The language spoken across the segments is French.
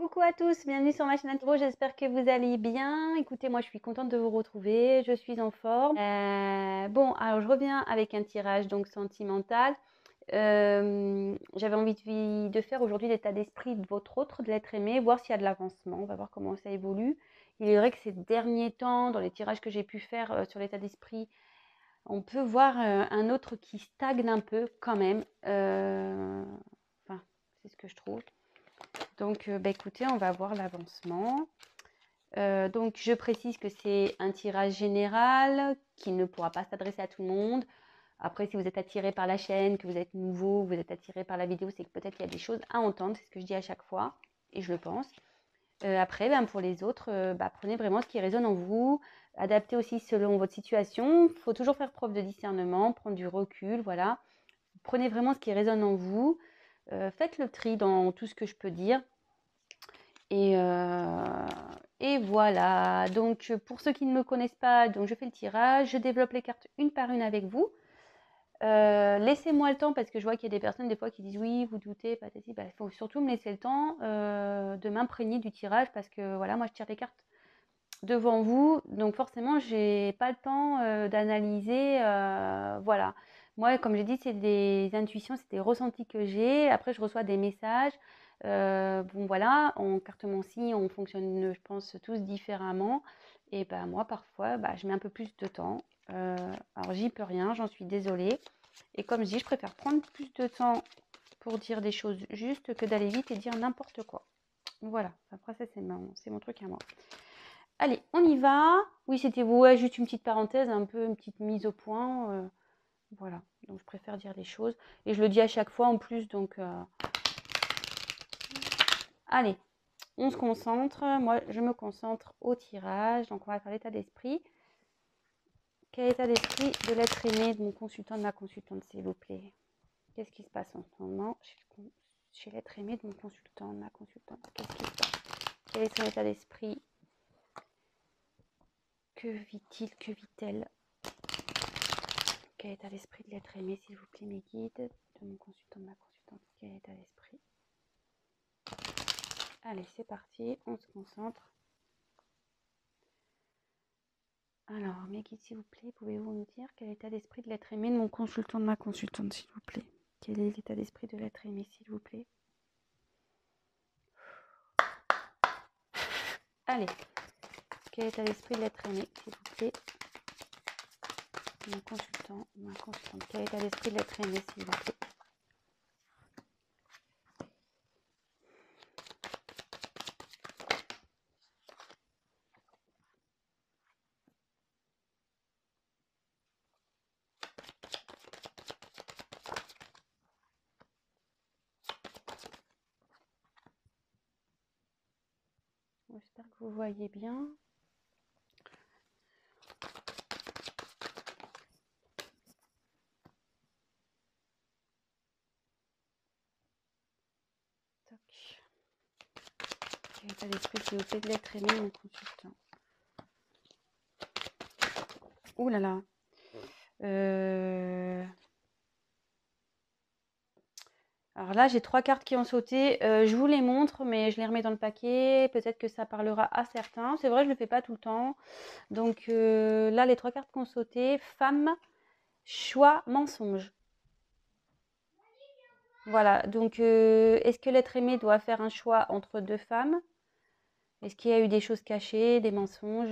Coucou à tous, bienvenue sur ma chaîne Intro, j'espère que vous allez bien. Écoutez, moi je suis contente de vous retrouver, je suis en forme. Bon, alors je reviens avec un tirage donc sentimental. J'avais envie de faire aujourd'hui l'état d'esprit de votre autre, de l'être aimé, voir s'il y a de l'avancement, on va voir comment ça évolue. Il est vrai que ces derniers temps, dans les tirages que j'ai pu faire sur l'état d'esprit, on peut voir un autre qui stagne un peu quand même. Enfin, c'est ce que je trouve. Donc, écoutez, on va voir l'avancement. Donc, je précise que c'est un tirage général qui ne pourra pas s'adresser à tout le monde. Après, si vous êtes attiré par la chaîne, que vous êtes nouveau, vous êtes attiré par la vidéo, c'est que peut-être il y a des choses à entendre. C'est ce que je dis à chaque fois et je le pense. Après, pour les autres, prenez vraiment ce qui résonne en vous. Adaptez aussi selon votre situation. Il faut toujours faire preuve de discernement, prendre du recul, voilà. Prenez vraiment ce qui résonne en vous. Faites le tri dans tout ce que je peux dire. Et voilà, donc pour ceux qui ne me connaissent pas, donc je fais le tirage, je développe les cartes une par une avec vous. Laissez-moi le temps parce que je vois qu'il y a des personnes des fois qui disent oui, vous doutez, patati. Il faut surtout me laisser le temps de m'imprégner du tirage parce que voilà, moi je tire les cartes devant vous, donc forcément j'ai pas le temps d'analyser, voilà. Moi, comme j'ai dit, c'est des intuitions, c'est des ressentis que j'ai. Après, je reçois des messages. Bon, voilà, en cartomancie, on fonctionne, je pense, tous différemment. Et moi, parfois, je mets un peu plus de temps. Alors, j'y peux rien, j'en suis désolée. Et comme je dis, je préfère prendre plus de temps pour dire des choses justes que d'aller vite et dire n'importe quoi. Voilà, après, ça, c'est mon truc à moi. Allez, on y va. Oui, c'était juste une petite parenthèse, un peu une petite mise au point. Voilà, donc je préfère dire les choses. Et je le dis à chaque fois en plus, donc... Allez, on se concentre. Moi, je me concentre au tirage. Donc, on va faire l'état d'esprit. Quel état d'esprit de l'être aimé de mon consultant, de ma consultante, s'il vous plaît? Qu'est-ce qui se passe en ce moment chez l'être aimé de mon consultant, de ma consultante? Qu'est-ce qui se passe? Quel est son état d'esprit? Que vit-il? Que vit-elle? Quel état d'esprit de l'être aimé, s'il vous plaît, mes guides, de mon consultant, de ma consultante? Quel état d'esprit? Allez, c'est parti, on se concentre. Alors, mes guides, s'il vous plaît, pouvez-vous me dire quel est l'état d'esprit de l'être aimé de mon consultant, de ma consultante, s'il vous plaît? Quel est l'état d'esprit de l'être aimé, s'il vous plaît? Allez, quel est l'état d'esprit de l'être aimé, s'il vous plaît? Mon consultant, ma consultante. Quel est l'état d'esprit de l'être aimé, s'il vous plaît? J'espère que vous voyez bien. Toc. Quel est l'état d'esprit, s'il vous plaît, de l'être aimé, mon consultant? Ouh là là. Alors là, j'ai 3 cartes qui ont sauté. Je vous les montre, mais je les remets dans le paquet. Peut-être que ça parlera à certains. C'est vrai, je ne le fais pas tout le temps. Donc là, les 3 cartes qui ont sauté. Femme, choix, mensonge. Voilà. Donc, est-ce que l'être aimé doit faire un choix entre 2 femmes? Est-ce qu'il y a eu des choses cachées, des mensonges?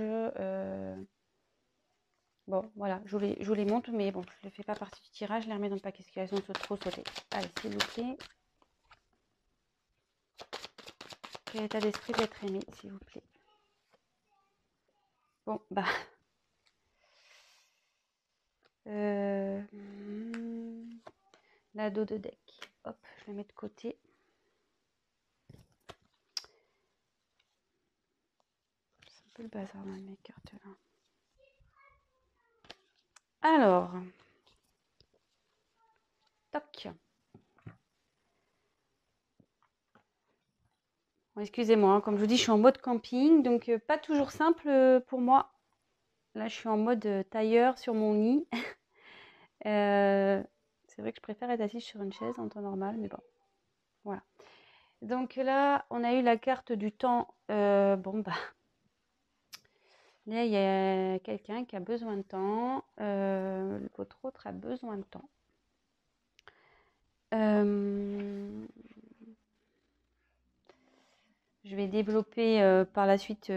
Bon, voilà, je vous les montre, mais bon, je ne fais pas partie du tirage. Je les remets dans le paquet parce qu'elles ont trop sauté. Allez, s'il vous plaît. Quel état d'esprit de l'être aimé, s'il vous plaît? Bon, la dos de deck. Hop, je le mets de côté. C'est un peu le bazar dans mes cartes là. Alors, toc. Bon, excusez-moi, comme je vous dis, je suis en mode camping, donc pas toujours simple pour moi. Là, je suis en mode tailleur sur mon lit. C'est vrai que je préfère être assise sur une chaise en temps normal, mais bon, voilà. Donc là, on a eu la carte du temps. Bon, bah, là, il y a quelqu'un qui a besoin de temps. Votre autre a besoin de temps. Je vais développer par la suite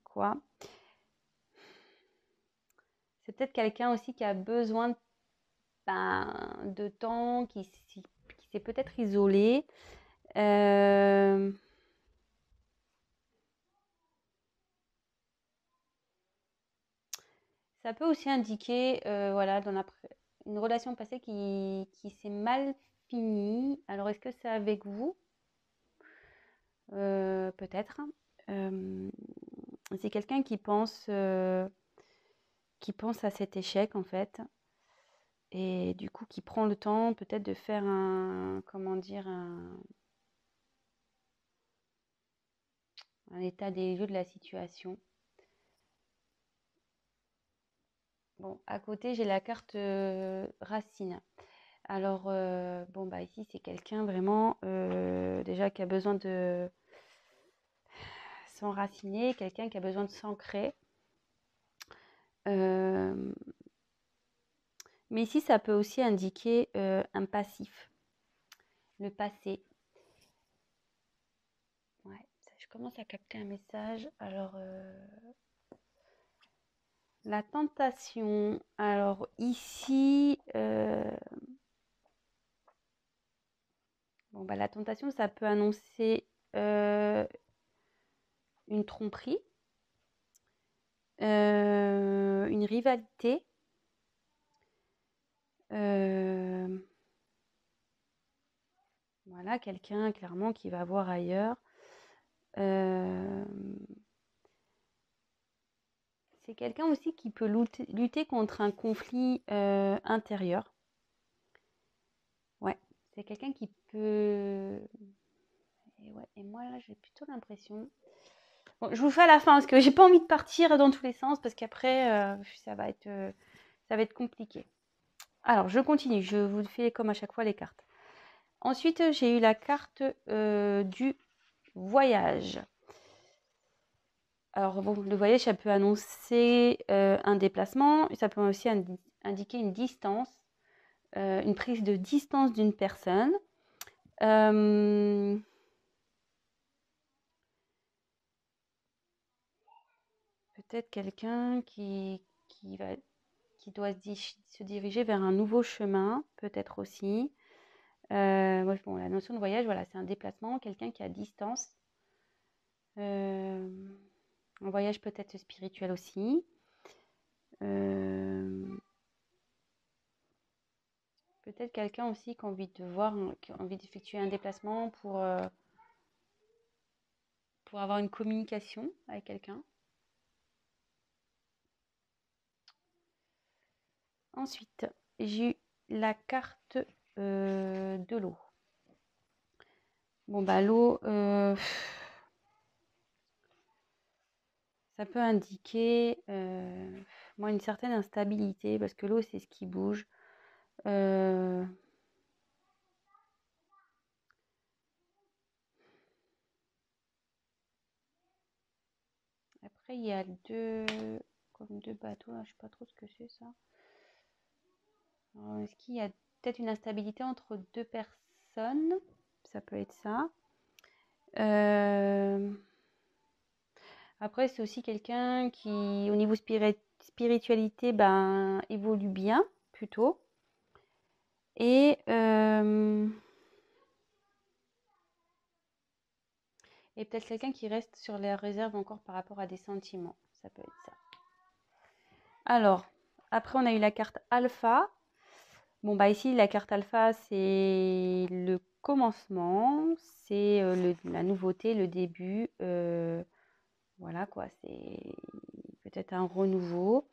quoi. C'est peut-être quelqu'un aussi qui a besoin de temps, qui s'est peut-être isolé. Ça peut aussi indiquer, voilà, une relation passée qui s'est mal finie. Alors, est-ce que c'est avec vous? Peut-être. C'est quelqu'un qui pense à cet échec, en fait. Et du coup, qui prend le temps peut-être de faire comment dire, un état des lieux de la situation. Bon, à côté, j'ai la carte racine. Alors, bon, bah ici, c'est quelqu'un vraiment déjà qui a besoin de s'enraciner, quelqu'un qui a besoin de s'ancrer. Mais ici, ça peut aussi indiquer un passif, le passé. Ouais, je commence à capter un message. Alors, la tentation. Alors, ici, bon, bah, la tentation, ça peut annoncer une tromperie, une rivalité. Voilà, quelqu'un clairement qui va voir ailleurs. C'est quelqu'un aussi qui peut lutter contre un conflit intérieur. Ouais, c'est quelqu'un qui peut... Et moi là, j'ai plutôt l'impression... Bon, je vous fais à la fin parce que j'ai pas envie de partir dans tous les sens parce qu'après, ça va être compliqué. Alors, je continue. Je vous fais comme à chaque fois les cartes. Ensuite, j'ai eu la carte du voyage. Alors, bon, le voyage, ça peut annoncer un déplacement. Ça peut aussi indiquer une distance, une prise de distance d'une personne. Peut-être quelqu'un qui doit se diriger vers un nouveau chemin, peut-être aussi. Bon, la notion de voyage, voilà, c'est un déplacement, quelqu'un qui est à distance. Un voyage peut-être spirituel aussi. Peut-être quelqu'un aussi qui a envie qui a envie d'effectuer un déplacement pour avoir une communication avec quelqu'un. Ensuite, j'ai eu la carte de l'eau. Bon, bah l'eau, ça peut indiquer moi une certaine instabilité parce que l'eau, c'est ce qui bouge. Après, il y a comme deux bateaux, là, je sais pas trop ce que c'est ça. Est-ce qu'il y a peut-être une instabilité entre deux personnes? Ça peut être ça. Après, c'est aussi quelqu'un qui, au niveau spiritualité, ben, évolue bien, plutôt. Et peut-être quelqu'un qui reste sur les réserves encore par rapport à des sentiments. Ça peut être ça. Alors, après, on a eu la carte alpha. Bon, bah ici, la carte alpha, c'est le commencement, c'est la nouveauté, le début. Voilà, quoi, c'est peut-être un renouveau.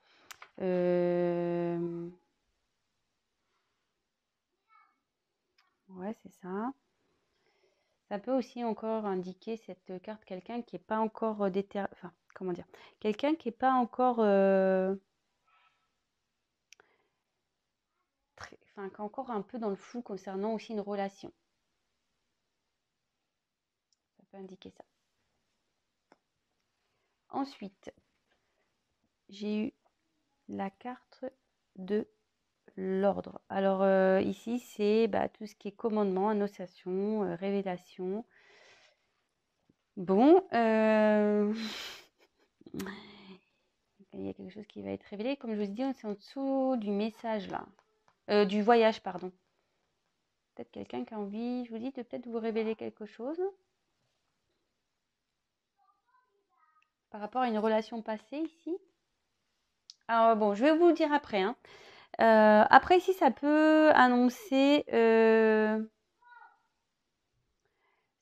Ouais, c'est ça. Ça peut aussi encore indiquer cette carte quelqu'un qui n'est pas encore enfin, comment dire, quelqu'un qui n'est pas encore enfin, qui est encore un peu dans le flou concernant aussi une relation. peut indiquer ça. Ensuite, j'ai eu la carte de l'ordre. Alors ici, c'est tout ce qui est commandement, annonciation, révélation. Bon, il y a quelque chose qui va être révélé. Comme je vous dis, c'est en dessous du message là. Du voyage, pardon. Peut-être quelqu'un qui a envie, je vous dis, de peut-être vous révéler quelque chose par rapport à une relation passée ici. Alors bon, je vais vous le dire après. Hein. Après ici, ça peut annoncer... ça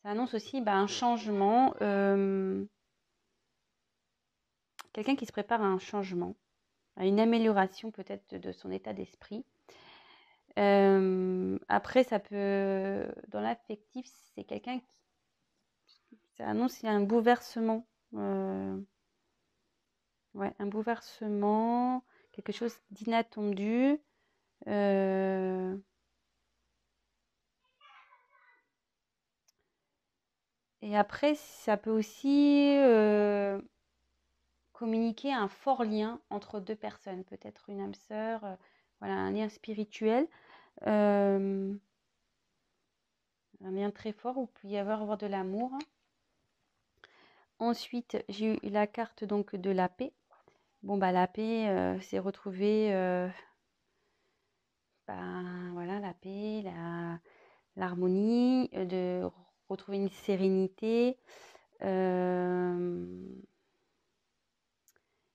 annonce aussi un changement. Quelqu'un qui se prépare à un changement, à une amélioration peut-être de son état d'esprit. Après, ça peut... Dans l'affectif, c'est quelqu'un qui... Ça annonce un bouleversement. Ouais, un bouleversement, quelque chose d'inattendu. Et après, ça peut aussi communiquer un fort lien entre deux personnes, peut-être une âme sœur, voilà, un lien spirituel, un lien très fort où il peut y avoir de l'amour. Ensuite, j'ai eu la carte donc de la paix. Bon, la paix, c'est retrouver voilà, la paix, l'harmonie, de retrouver une sérénité.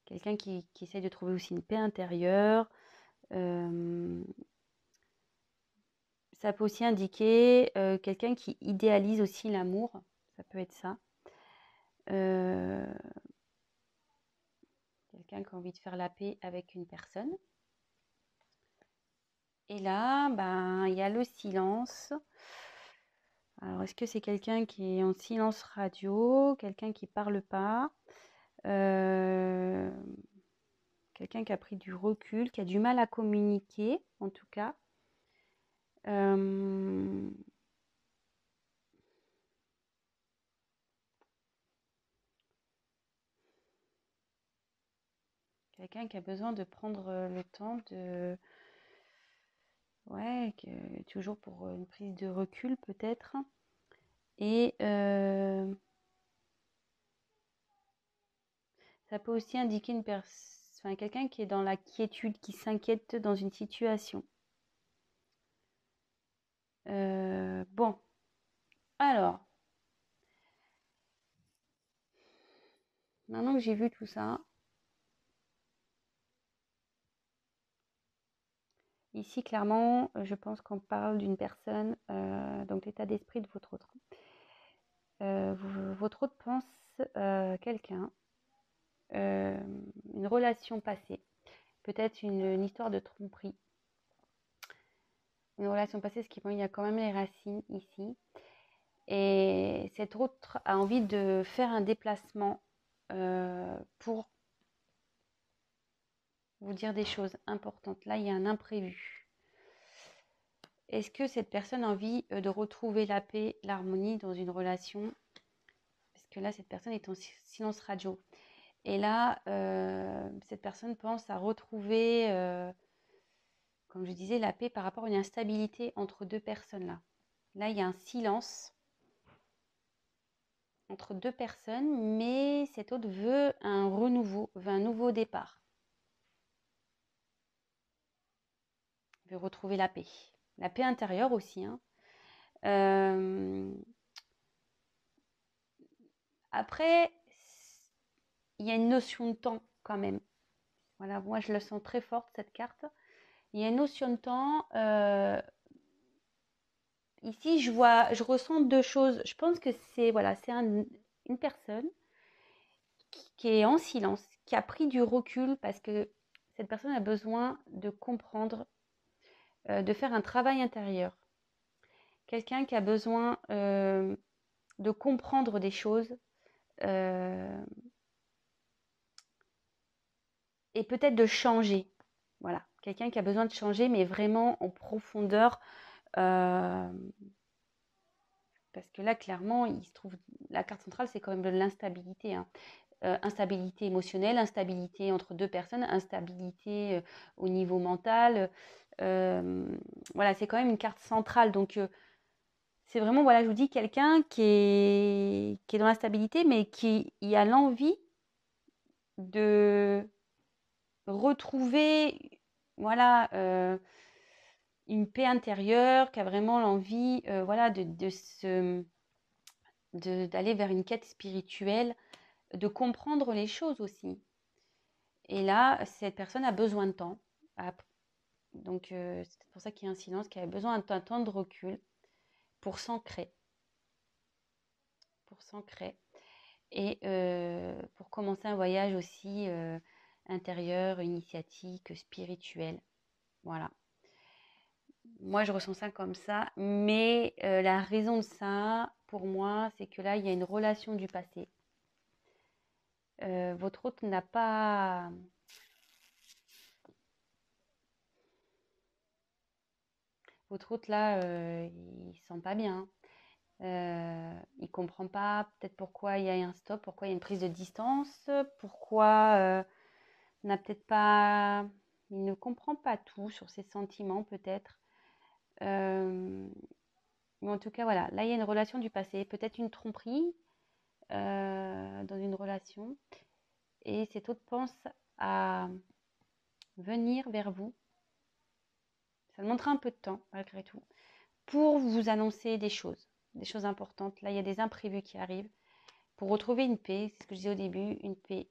Quelqu'un qui essaye de trouver aussi une paix intérieure. Ça peut aussi indiquer quelqu'un qui idéalise aussi l'amour. Ça peut être ça. Quelqu'un qui a envie de faire la paix avec une personne. Et là, il y a le silence. Alors, est-ce que c'est quelqu'un qui est en silence radio, quelqu'un qui ne parle pas, quelqu'un qui a pris du recul, qui a du mal à communiquer, en tout cas. Quelqu'un qui a besoin de prendre le temps de... Ouais, toujours pour une prise de recul peut-être. Et ça peut aussi indiquer quelqu'un qui est dans la quiétude, qui s'inquiète dans une situation. Bon, alors, maintenant que j'ai vu tout ça, ici clairement, je pense qu'on parle d'une personne, donc l'état d'esprit de votre autre. Votre autre pense quelqu'un, une relation passée, peut-être une histoire de tromperie. Une relation passée, il y a quand même les racines ici. Et cet autre a envie de faire un déplacement pour vous dire des choses importantes. Là, il y a un imprévu. Est-ce que cette personne a envie de retrouver la paix, l'harmonie dans une relation? Parce que là, cette personne est en silence radio. Et là, cette personne pense à retrouver, comme je disais, la paix par rapport à une instabilité entre deux personnes là. Là, il y a un silence entre deux personnes, mais cet autre veut un renouveau, veut un nouveau départ. Veut retrouver la paix. La paix intérieure aussi. Hein. Après, il y a une notion de temps quand même. Voilà, moi je le sens très forte cette carte. Il y a une notion de temps. Ici, je ressens deux choses. Je pense que c'est une personne qui est en silence, qui a pris du recul parce que cette personne a besoin de comprendre, de faire un travail intérieur. Quelqu'un qui a besoin de comprendre des choses et peut-être de changer. Voilà, quelqu'un qui a besoin de changer, mais vraiment en profondeur. Parce que là, clairement, il se trouve, la carte centrale, c'est quand même de l'instabilité, hein. Instabilité émotionnelle, instabilité entre deux personnes, instabilité au niveau mental. Voilà, c'est quand même une carte centrale. Donc, c'est vraiment, voilà, je vous dis, quelqu'un qui est dans l'instabilité, mais qui a l'envie de retrouver, voilà, une paix intérieure, qui a vraiment l'envie, voilà, d'aller vers une quête spirituelle, de comprendre les choses aussi. Et là, cette personne a besoin de temps. Donc, c'est pour ça qu'il y a un silence, qui a besoin d'un temps de recul pour s'ancrer. Et pour commencer un voyage aussi intérieur, initiatique, spirituel. Voilà. Moi, je ressens ça comme ça. Mais la raison de ça, pour moi, c'est que là, il y a une relation du passé. Votre hôte n'a pas... Votre hôte, là, il se sent pas bien. Il comprend pas peut-être pourquoi il y a un stop, pourquoi il y a une prise de distance, pourquoi n'a peut-être pas... Il ne comprend pas tout sur ses sentiments, peut-être. Mais en tout cas, voilà. Là, il y a une relation du passé. Peut-être une tromperie dans une relation. Et cet autre pense à venir vers vous. Ça demandera un peu de temps, malgré tout, pour vous annoncer des choses importantes. Là, il y a des imprévus qui arrivent. Pour retrouver une paix, c'est ce que je disais au début, une paix.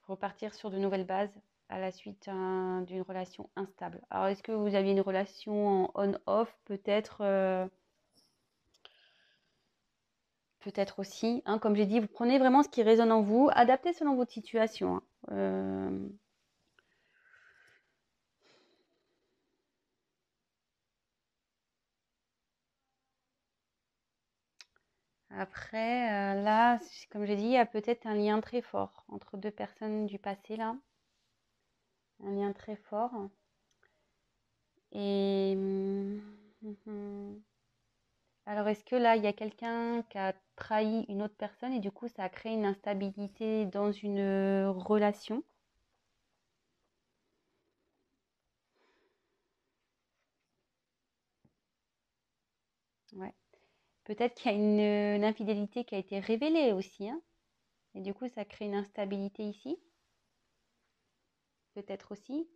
Repartir sur de nouvelles bases à la suite d'une relation instable. Alors, est-ce que vous aviez une relation en on-off, peut-être peut-être aussi, hein, comme j'ai dit, vous prenez vraiment ce qui résonne en vous, adaptez selon votre situation, hein. Après, là, comme j'ai dit, il y a peut-être un lien très fort entre deux personnes du passé, là. Un lien très fort. Et alors, est-ce que là, il y a quelqu'un qui a trahi une autre personne et du coup, ça a créé une instabilité dans une relation? Ouais. Peut-être qu'il y a une infidélité qui a été révélée aussi, hein, et du coup, ça crée une instabilité ici. Peut-être aussi.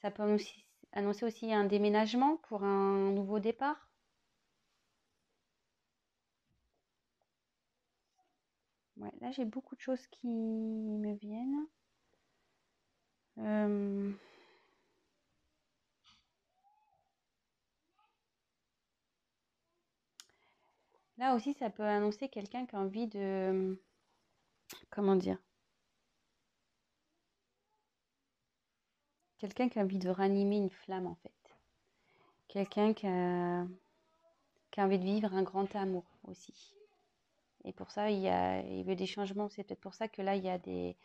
Ça peut aussi annoncer aussi un déménagement pour un nouveau départ. Ouais, là, j'ai beaucoup de choses qui me viennent. Euh, Là aussi, ça peut annoncer quelqu'un qui a envie de... Comment dire? Quelqu'un qui a envie de ranimer une flamme, en fait. Quelqu'un qui a envie de vivre un grand amour aussi. Et pour ça, il veut des changements. C'est peut-être pour ça que là, il y a des...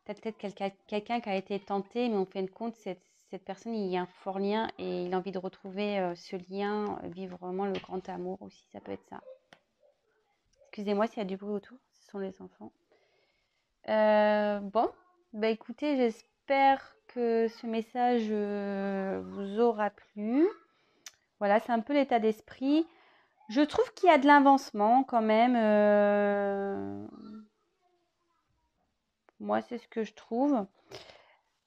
Peut-être quelqu'un qui a été tenté, mais en fin de compte, cette personne, il y a un fort lien et il a envie de retrouver ce lien, vivre vraiment le grand amour aussi. Ça peut être ça. Excusez-moi s'il y a du bruit autour, ce sont les enfants. Bon, bah écoutez, j'espère que ce message vous aura plu. Voilà, c'est un peu l'état d'esprit. Je trouve qu'il y a de l'avancement quand même. Moi, c'est ce que je trouve.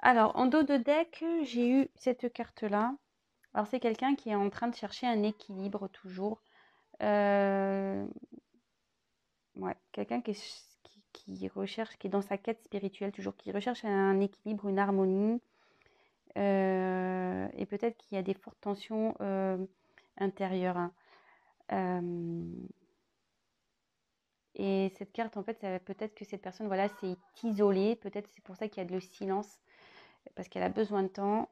Alors, en dos de deck, j'ai eu cette carte-là. Alors, c'est quelqu'un qui est en train de chercher un équilibre toujours. Ouais, quelqu'un qui recherche, qui est dans sa quête spirituelle toujours, qui recherche un équilibre, une harmonie. Et peut-être qu'il y a des fortes tensions intérieures, hein. Et cette carte, en fait, peut-être que cette personne, voilà, s'est isolée. Peut-être c'est pour ça qu'il y a de le silence, parce qu'elle a besoin de temps.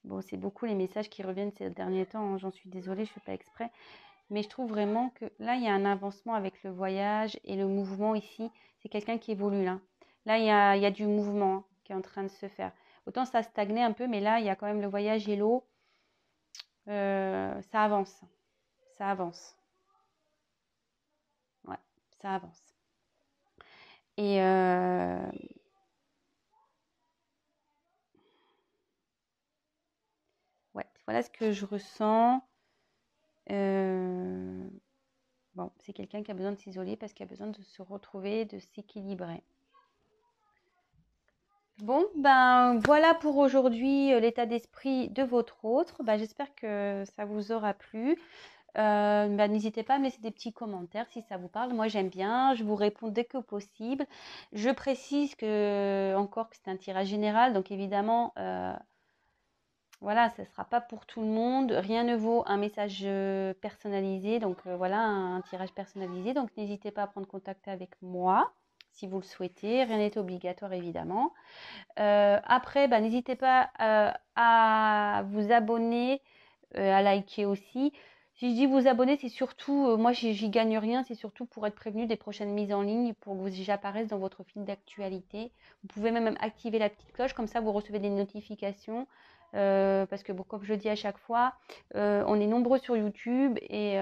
Bon, c'est beaucoup les messages qui reviennent ces derniers temps, hein. J'en suis désolée, je ne fais pas exprès. Mais je trouve vraiment que là, il y a un avancement avec le voyage et le mouvement ici. C'est quelqu'un qui évolue là. Là, il y a du mouvement, hein, qui est en train de se faire. Autant ça stagnait un peu, mais là, il y a quand même le voyage et l'eau. Ça avance. Ça avance. Ouais, ça avance. Et ouais, voilà ce que je ressens. Bon, c'est quelqu'un qui a besoin de s'isoler parce qu'il a besoin de se retrouver, de s'équilibrer. Bon, ben voilà pour aujourd'hui l'état d'esprit de votre autre. Ben, j'espère que ça vous aura plu. Ben, n'hésitez pas à me laisser des petits commentaires si ça vous parle. Moi, j'aime bien. Je vous réponds dès que possible. Je précise encore que c'est un tirage général. Donc, évidemment, voilà, ce ne sera pas pour tout le monde. Rien ne vaut un message personnalisé. Donc, voilà, un tirage personnalisé. Donc, n'hésitez pas à prendre contact avec moi si vous le souhaitez. Rien n'est obligatoire, évidemment. Après, bah, n'hésitez pas à vous abonner, à liker aussi. Si je dis vous abonner, c'est surtout, moi j'y gagne rien, c'est surtout pour être prévenu des prochaines mises en ligne, pour que j'apparaisse dans votre fil d'actualité. Vous pouvez même activer la petite cloche, comme ça vous recevez des notifications. Parce que bon, comme je dis à chaque fois, on est nombreux sur YouTube et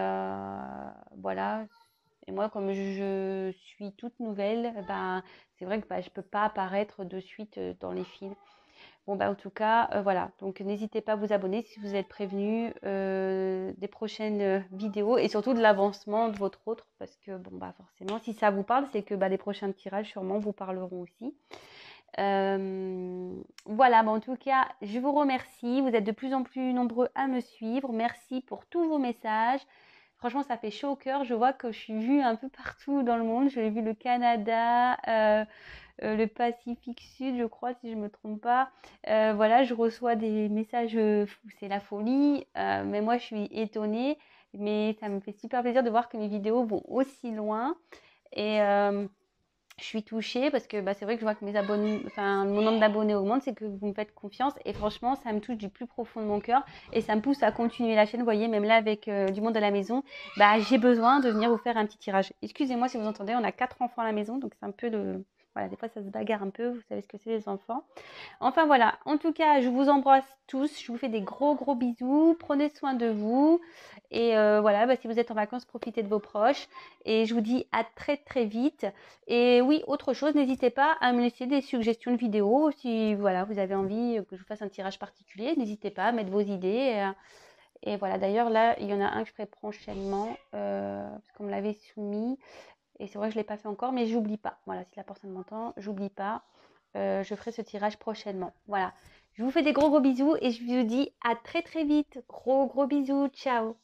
voilà. Et moi, comme je suis toute nouvelle, ben, c'est vrai que je ne peux pas apparaître de suite dans les fils. Bon, bah, en tout cas, voilà. Donc, n'hésitez pas à vous abonner si vous êtes prévenu des prochaines vidéos et surtout de l'avancement de votre autre. Parce que, bon, bah, forcément, si ça vous parle, c'est que bah, les prochains tirages, sûrement, vous parleront aussi. Voilà, bah, en tout cas, je vous remercie. Vous êtes de plus en plus nombreux à me suivre. Merci pour tous vos messages. Franchement, ça fait chaud au cœur. Je vois que je suis vue un peu partout dans le monde. J'ai vu le Canada, le Pacifique Sud, je crois, si je ne me trompe pas. Voilà, je reçois des messages, c'est la folie. Mais moi, je suis étonnée. Mais ça me fait super plaisir de voir que mes vidéos vont aussi loin. Et je suis touchée parce que bah, c'est vrai que je vois que mes abonnés, enfin, mon nombre d'abonnés augmente, c'est que vous me faites confiance et franchement, ça me touche du plus profond de mon cœur et ça me pousse à continuer la chaîne. Vous voyez, même là avec du monde à la maison, bah, j'ai besoin de venir vous faire un petit tirage. Excusez-moi si vous entendez, on a 4 enfants à la maison, donc c'est un peu le... Voilà, des fois ça se bagarre un peu, vous savez ce que c'est les enfants. Enfin voilà, en tout cas, je vous embrasse tous, je vous fais des gros gros bisous, prenez soin de vous et voilà, bah, si vous êtes en vacances, profitez de vos proches et je vous dis à très très vite. Et oui, autre chose, n'hésitez pas à me laisser des suggestions de vidéos si voilà, vous avez envie que je vous fasse un tirage particulier, n'hésitez pas à mettre vos idées. Et voilà, d'ailleurs là, il y en a un que je ferai prochainement parce qu'on me l'avait soumis. Et c'est vrai que je ne l'ai pas fait encore, mais j'oublie pas. Voilà, si la personne m'entend, j'oublie pas. Je ferai ce tirage prochainement. Voilà. Je vous fais des gros gros bisous et je vous dis à très très vite. Gros gros bisous. Ciao.